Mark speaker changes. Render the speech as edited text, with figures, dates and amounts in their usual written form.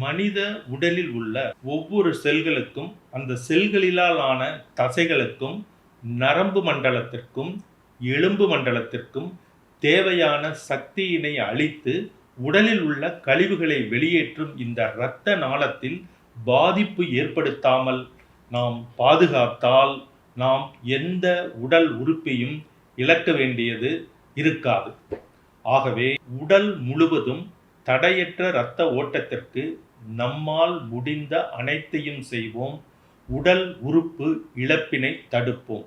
Speaker 1: மனித உடலில் உள்ள ஒவ்வொரு செல்களுக்கும் அந்த செல்களிலால் ஆன தசைகளுக்கும் நரம்பு மண்டலத்திற்கும் எலும்பு மண்டலத்திற்கும் தேவையான சக்தியினை அளித்து உடலில் உள்ள கழிவுகளை வெளியேற்றும் இந்த இரத்த நாளத்தில் பாதிப்பு ஏற்படுத்தாமல் நாம் பாதுகாத்தால் நாம் எந்த உடல் உறுப்பையும் இழக்க வேண்டியது இருக்காது. ஆகவே உடல் முழுவதும் தடையற்ற இரத்த ஓட்டத்திற்கு நம்மால் முடிந்த அனைத்தையும் செய்வோம். உடல் உறுப்பு இழப்பினை தடுப்போம்.